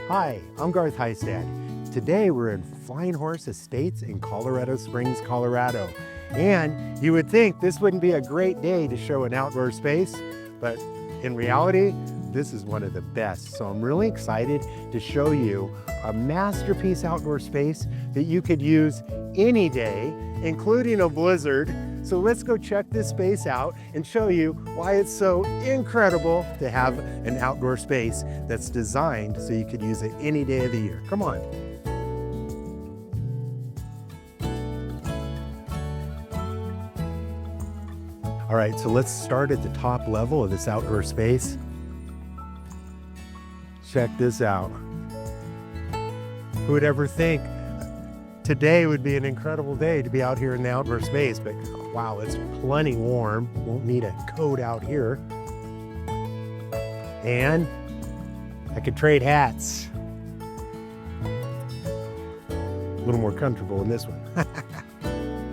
Hi, I'm Garth. Today we're in Flying Horse Estates in Colorado Springs, Colorado. And you would think this wouldn't be a great day to show an outdoor space, but in reality, this is one of the best. So I'm really excited to show you a masterpiece outdoor space that you could use any day, including a blizzard. So let's go check this space out and show you why it's so incredible to have an outdoor space that's designed so you could use it any day of the year. Come on. All right, so let's start at the top level of this outdoor space. Check this out. Who would ever think today would be an incredible day to be out here in the outdoor space, but wow, it's plenty warm. Won't need a coat out here. And I could trade hats. A little more comfortable in this one.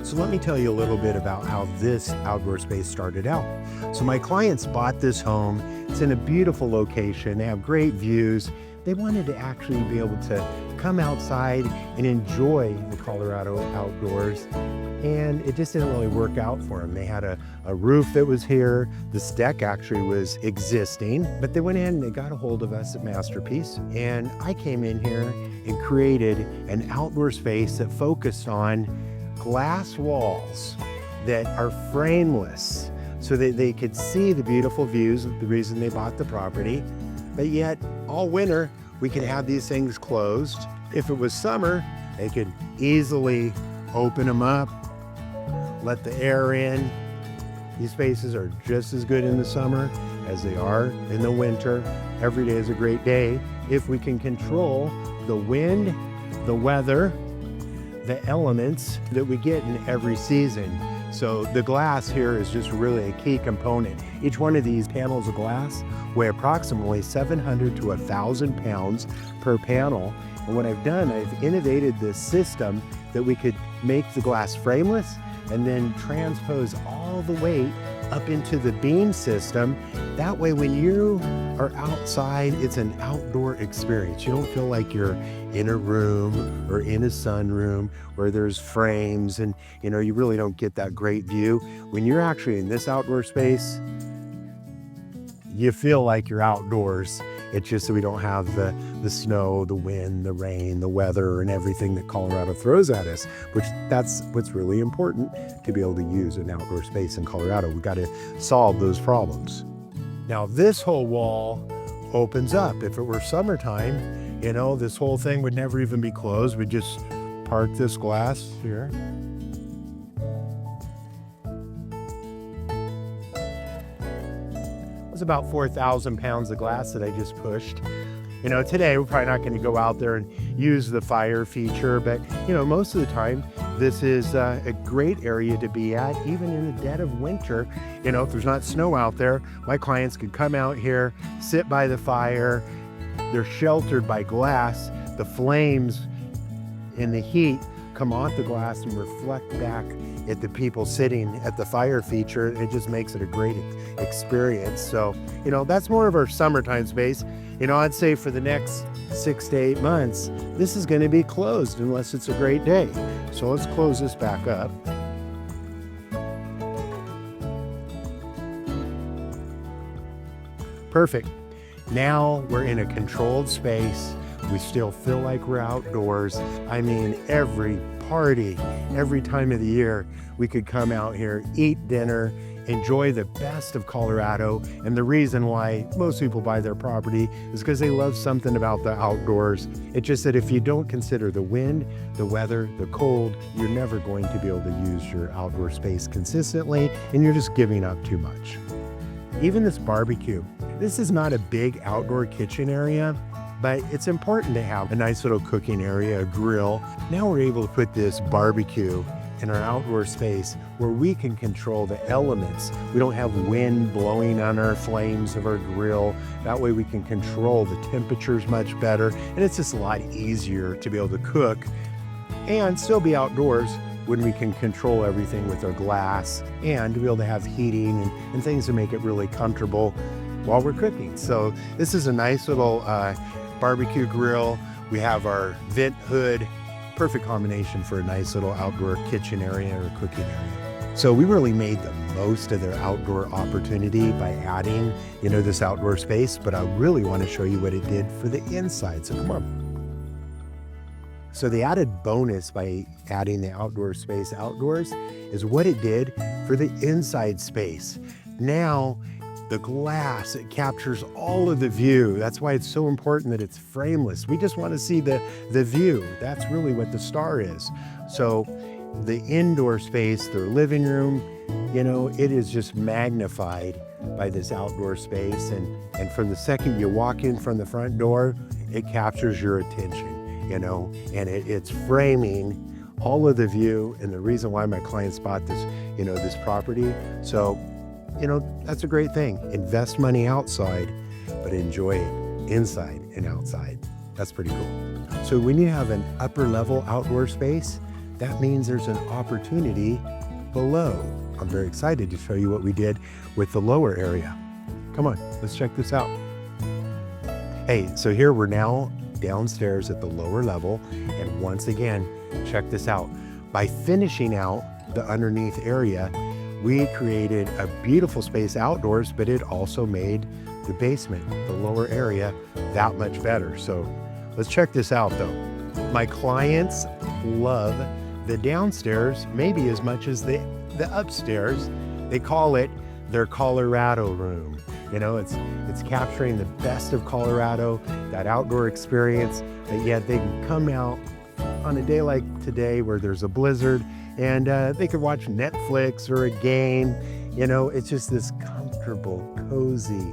So let me tell you a little bit about how this outdoor space started out. So my clients bought this home. It's in a beautiful location. They have great views. They wanted to actually be able to come outside and enjoy the Colorado outdoors. And it just didn't really work out for them. They had a roof that was here. This deck actually was existing, but they went in and they got a hold of us at Masterpiece. And I came in here and created an outdoor space that focused on glass walls that are frameless so that they could see the beautiful views, the reason they bought the property. But yet all winter, we could have these things closed. If it was summer, they could easily open them up, let the air in. These spaces are just as good in the summer as they are in the winter. Every day is a great day if we can control the wind, the weather, the elements that we get in every season. So the glass here is just really a key component. Each one of these panels of glass weigh approximately 700 to 1,000 pounds per panel. And what I've done, I've innovated this system that we could make the glass frameless and then transpose all the weight up into the beam system. That way, when you are outside, it's an outdoor experience. You don't feel like you're in a room or in a sunroom where there's frames and you really don't get that great view. When you're actually in this outdoor space, you feel like you're outdoors. It's just that we don't have the snow, the wind, the rain, the weather, and everything that Colorado throws at us, which that's what's really important to be able to use an outdoor space in Colorado. We've got to solve those problems. Now, this whole wall opens up. If it were summertime, this whole thing would never even be closed. We'd just park this glass here. About 4,000 pounds of glass that I just pushed. Today we're probably not going to go out there and use the fire feature, but most of the time this is a great area to be at, even in the dead of winter. If there's not snow out there, my clients could come out here, sit by the fire. They're sheltered by glass. The flames and the heat come off the glass and reflect back at the people sitting at the fire feature. It just makes it a great experience. So, that's more of our summertime space. I'd say for the next 6 to 8 months, this is going to be closed unless it's a great day. So let's close this back up. Perfect. Now we're in a controlled space. We still feel like we're outdoors. I mean, every party, every time of the year, we could come out here, eat dinner, enjoy the best of Colorado. And the reason why most people buy their property is because they love something about the outdoors. It's just that if you don't consider the wind, the weather, the cold, you're never going to be able to use your outdoor space consistently, and you're just giving up too much. Even this barbecue, this is not a big outdoor kitchen area, but it's important to have a nice little cooking area, a grill. Now we're able to put this barbecue in our outdoor space where we can control the elements. We don't have wind blowing on our flames of our grill. That way we can control the temperatures much better. And it's just a lot easier to be able to cook and still be outdoors when we can control everything with our glass and to be able to have heating and things to make it really comfortable while we're cooking. So this is a nice little barbecue grill. We have our vent hood. Perfect combination for a nice little outdoor kitchen area or cooking area. So we really made the most of their outdoor opportunity by adding, this outdoor space, but I really want to show you what it did for the inside. So come on. So the added bonus by adding the outdoor space outdoors is what it did for the inside space. Now, the glass, it captures all of the view. That's why it's so important that it's frameless. We just want to see the view. That's really what the star is. So the indoor space, their living room, it is just magnified by this outdoor space. And from the second you walk in from the front door, it captures your attention, and it's framing all of the view. And the reason why my clients bought this, this property. So that's a great thing. Invest money outside, but enjoy it inside and outside. That's pretty cool. So when you have an upper level outdoor space, that means there's an opportunity below. I'm very excited to show you what we did with the lower area. Come on, let's check this out. Hey, so here we're now downstairs at the lower level. And once again, check this out. By finishing out the underneath area, we created a beautiful space outdoors, but it also made the basement, the lower area, that much better. So let's check this out though. My clients love the downstairs maybe as much as the upstairs. They call it their Colorado room. It's capturing the best of Colorado, that outdoor experience, but yet they can come out on a day like today where there's a blizzard and they could watch Netflix or a game. It's just this comfortable, cozy,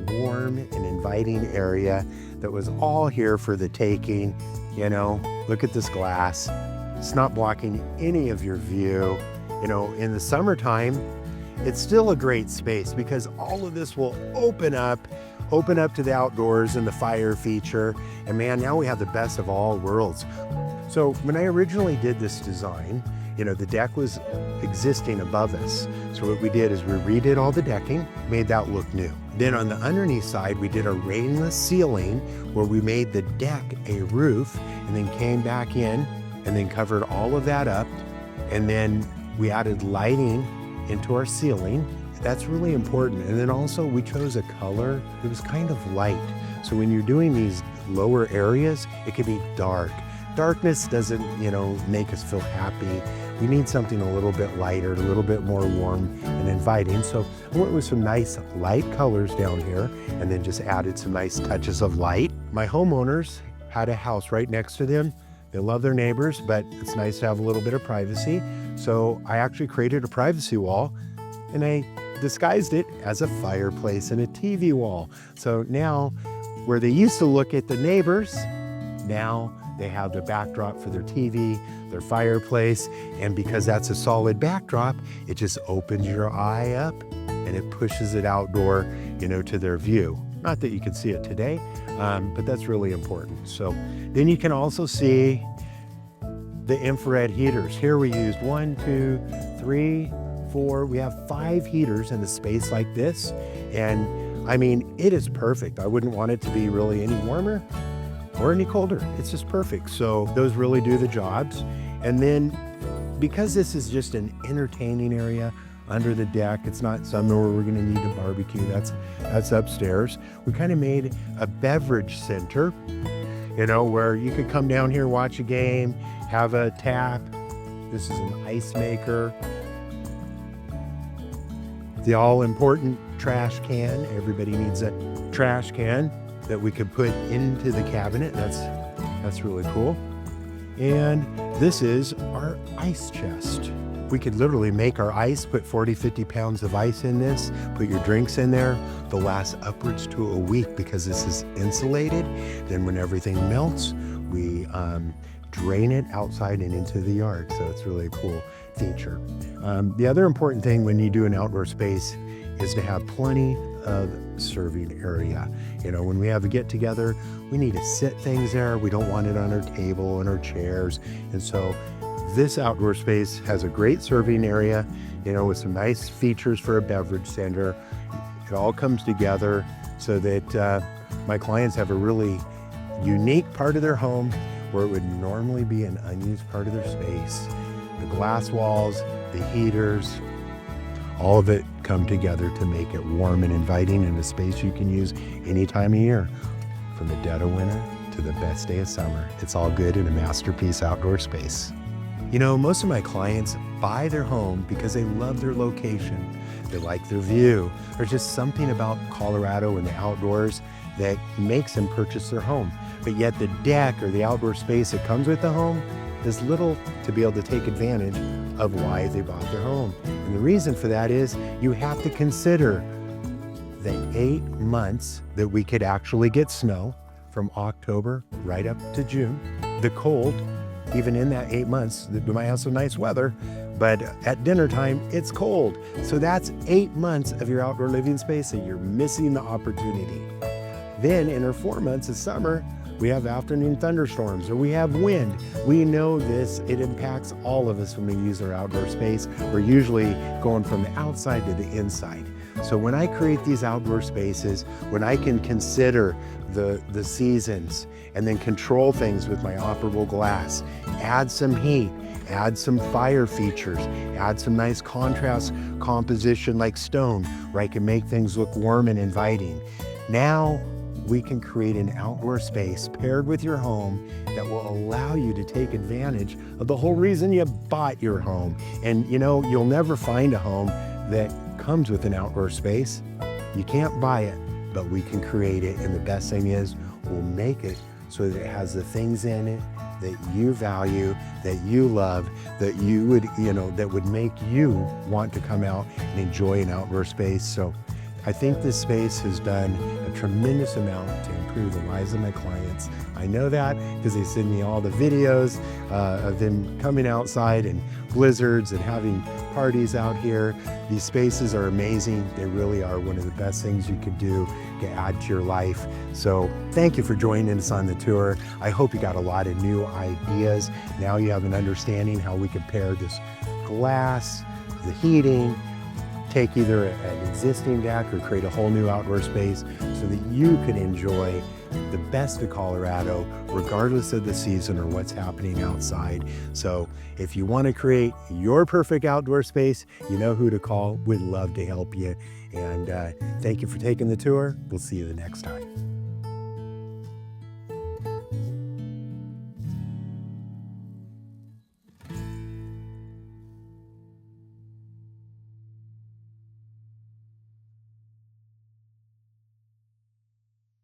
warm and inviting area that was all here for the taking. Look at this glass. It's not blocking any of your view. In the summertime, it's still a great space because all of this will open up to the outdoors and the fire feature. And man, now we have the best of all worlds. So when I originally did this design, the deck was existing above us. So what we did is we redid all the decking, made that look new. Then on the underneath side, we did a rainless ceiling where we made the deck a roof and then came back in and then covered all of that up. And then we added lighting into our ceiling. That's really important. And then also we chose a color. It was kind of light. So when you're doing these lower areas, it can be dark. Darkness doesn't, make us feel happy. We need something a little bit lighter, a little bit more warm and inviting. So I went with some nice light colors down here and then just added some nice touches of light. My homeowners had a house right next to them. They love their neighbors, but it's nice to have a little bit of privacy. So I actually created a privacy wall and I disguised it as a fireplace and a TV wall. So now where they used to look at the neighbors, now they have the backdrop for their TV, their fireplace, and because that's a solid backdrop, it just opens your eye up and it pushes it outdoor, to their view. Not that you can see it today, but that's really important. So then you can also see the infrared heaters. Here we used 1, 2, 3, 4. We have 5 heaters in a space like this. And I mean, it is perfect. I wouldn't want it to be really any warmer or any colder. It's just perfect. So those really do the jobs. And then because this is just an entertaining area under the deck, it's not somewhere where we're gonna need to barbecue. That's upstairs. We kind of made a beverage center, where you could come down here, watch a game, have a tap. This is an ice maker. The all-important trash can. Everybody needs a trash can that we could put into the cabinet. That's really cool. And this is our ice chest. We could literally make our ice, put 40, 50 pounds of ice in this, put your drinks in there. They'll last upwards to a week because this is insulated. Then when everything melts, we drain it outside and into the yard. So it's really a cool feature. The other important thing when you do an outdoor space is to have plenty of serving area. When we have a get together, we need to sit things there. We don't want it on our table and our chairs. And so this outdoor space has a great serving area, with some nice features for a beverage center. It all comes together so that my clients have a really unique part of their home where it would normally be an unused part of their space. The glass walls, the heaters, all of it come together to make it warm and inviting in a space you can use any time of year. From the dead of winter to the best day of summer, it's all good in a masterpiece outdoor space. You know, most of my clients buy their home because they love their location. They like their view. There's just something about Colorado and the outdoors that makes them purchase their home. But yet the deck or the outdoor space that comes with the home does little to be able to take advantage of why they bought their home. And the reason for that is you have to consider the 8 months that we could actually get snow from October right up to June. The cold, even in that 8 months, we might have some nice weather, but at dinner time, it's cold. So that's 8 months of your outdoor living space that you're missing the opportunity. Then in our 4 months of summer, we have afternoon thunderstorms or we have wind. We know this, it impacts all of us when we use our outdoor space. We're usually going from the outside to the inside. So when I create these outdoor spaces, when I can consider the seasons and then control things with my operable glass, add some heat, add some fire features, add some nice contrast composition like stone, where I can make things look warm and inviting. Now we can create an outdoor space paired with your home that will allow you to take advantage of the whole reason you bought your home. And you know, you'll never find a home that comes with an outdoor space. You can't buy it, but we can create it. And the best thing is we'll make it so that it has the things in it that you value, that you love, that you would, that would make you want to come out and enjoy an outdoor space. So I think this space has done a tremendous amount to improve the lives of my clients. I know that because they send me all the videos of them coming outside and blizzards and having parties out here. These spaces are amazing. They really are one of the best things you could do to add to your life. So thank you for joining us on the tour. I hope you got a lot of new ideas. Now you have an understanding how we could pair this glass, the heating, take either an existing deck or create a whole new outdoor space so that you can enjoy the best of Colorado, regardless of the season or what's happening outside. So if you want to create your perfect outdoor space, you know who to call. We'd love to help you. And thank you for taking the tour. We'll see you the next time.